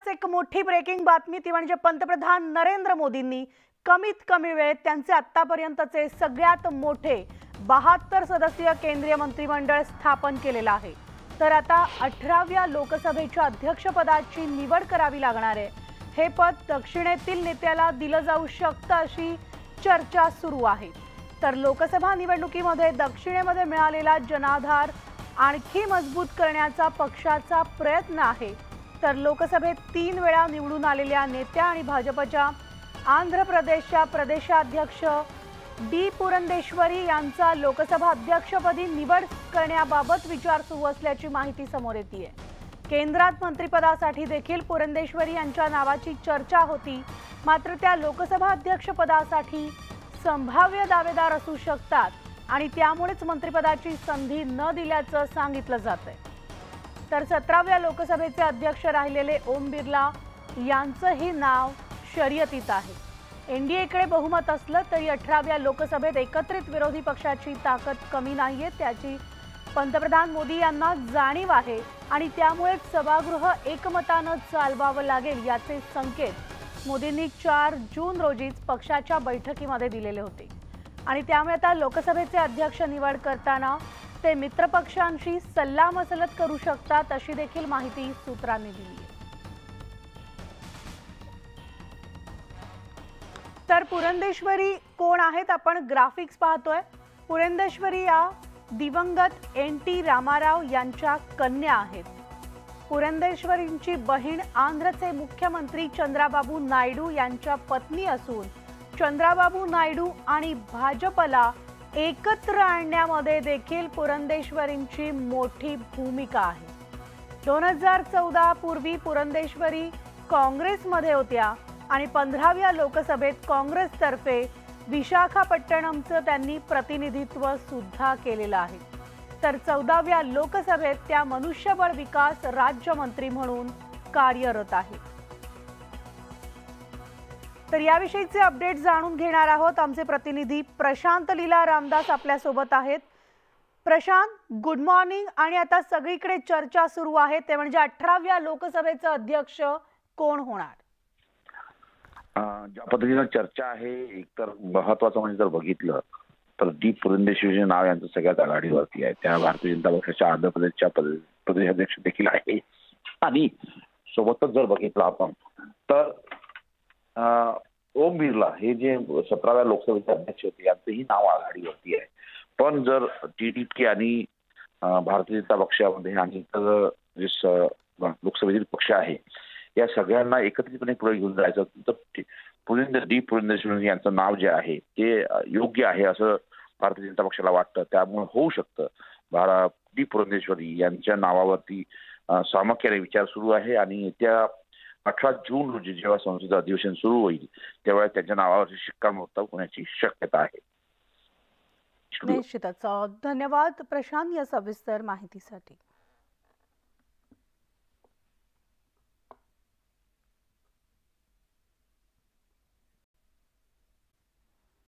आत्ताच एक मोठी ब्रेकिंग बातमी ती म्हणजे पंतप्रधान नरेंद्र मोदींनी कमीत कमी वेळेत त्यांचे आतापर्यंतचे सगळ्यात मोठे 72 सदस्यीय केंद्रीय मंत्रिमंडळ स्थापन केलेलं आहे। तर आता 18व्या लोकसभेच्या अध्यक्षपदाची निवड करावी लागणार आहे। हे पद दक्षिणेतील नेत्याला दिलं जाऊ शकतं अशी चर्चा सुरू आहे। तर लोकसभा निवडणुकीमध्ये दक्षिणेमध्ये मिळालेला जनाधार आणखी मजबूत करण्याचा पक्षाचा प्रयत्न आहे। तर लोकसभेत 3 वेळा निवडून आलेल्या नेत्या आणि भाजपच्या आंध्र प्रदेशच्या प्रदेशाध्यक्ष डी पुरंदेश्वरी यांचा लोकसभा अध्यक्षपदी निवड करण्याबाबत विचार सुरू असल्याची माहिती समोर येते। केंद्रात मंत्रिपदासाठी देखील पुरंदेश्वरी यांच्या नावाची चर्चा होती, मात्र त्या लोकसभा अध्यक्षपदासाठी संभाव्य दावेदार असू शकतात आणि त्यामुळेच मंत्रिपदाची संधी न दिल्याचं सांगितलं जातंय। तर 17व्या लोकसभेचे अध्यक्ष राहिलेले ओम बिर्ला यांचंही नाव शर्यतीत आहे। एनडीएकडे बहुमत असलं तरी 18व्या लोकसभेत एकत्रित विरोधी पक्षाची ताकद कमी नाहीये, त्याची पंतप्रधान मोदी यांना जाणीव आहे आणि त्यामुळेच सभागृह एकमतानं चालवावं लागेल याचे संकेत मोदींनी 4 जून रोजीच पक्षाच्या बैठकीमध्ये दिलेले होते आणि त्यामुळे आता लोकसभेचे अध्यक्ष निवड करताना ते मित्रपक्षांशी सल्लामसलत करू शकतात अशी देखील माहिती सूत्रांनी दिली आहे। तर पुरंदेश्वरी कोण आहेत आपण ग्राफिक्स पाहतोय। पुरंदेश्वरी या दिवंगत एन.टी. रामाराव यांच्या कन्या आहेत। पुरंदेश्वरींची बहीण आंध्रचे मुख्यमंत्री चंद्राबाबू नायडू यांच्या पत्नी असून चंद्राबाबू नायडू आणि भाजपला एकत्र आणण्यामध्ये देखील पुरंदेश्वरींची मोठी भूमिका आहे। 2014 पूर्वी पुरंदेश्वरी काँग्रेसमध्ये होत्या आणि 15व्या लोकसभेत काँग्रेसतर्फे विशाखापट्टणमचं त्यांनी प्रतिनिधित्व सुद्धा केलेलं आहे। तर 14व्या लोकसभेत त्या मनुष्यबळ विकास राज्यमंत्री म्हणून कार्यरत आहेत। तर याविषयीचे अपडेट जाणून घेणार आहोत। आमचे प्रतिनिधी प्रशांत लीला रामदास आपल्या सोबत आहेत। Prashant, good morning. आणि आता सगळीकडे चर्चा सुरू आहे ते म्हणजे 18व्या लोकसभेचा अध्यक्ष कोण होणार? ज्या पद्धतीने चर्चा आहे, एकतर महत्वाचं म्हणजे जर बघितलं तर डी पुरंदेश्वरी नाव यांचं सगळ्यात आघाडीवरती आहे। त्या भारतीय जनता पक्षाच्या आंध्र प्रदेशच्या प्रदेशाध्यक्ष देखील आहे आणि सोबतच जर बघितलं आपण तर ओम बिर्ला हे जे 17व्या लोकसभेचे अध्यक्ष होते यांचंही नाव आघाडीवरती आहे। पण जर टीडीपी आणि भारतीय जनता पक्षामध्ये आणि इतर जे लोकसभेतील पक्ष आहे या सगळ्यांना एकत्रितपणे पुढे घेऊन जायचं तर डी पुरंदेश्वरी यांचं नाव जे आहे ते योग्य आहे असं भारतीय जनता पक्षाला वाटतं। त्यामुळे होऊ शकतं डी पुरंदेश्वरी यांच्या नावावरती सामख्याने विचार सुरू आहे आणि येत्या 18 जून रोजी जेव्हा संसदेचं अधिवेशन सुरू होईल तेव्हा त्यांच्या नावावरती शिक्कामोर्तब होण्याची शक्यता आहे। निश्चितच। धन्यवाद प्रशांत या सविस्तर माहितीसाठी।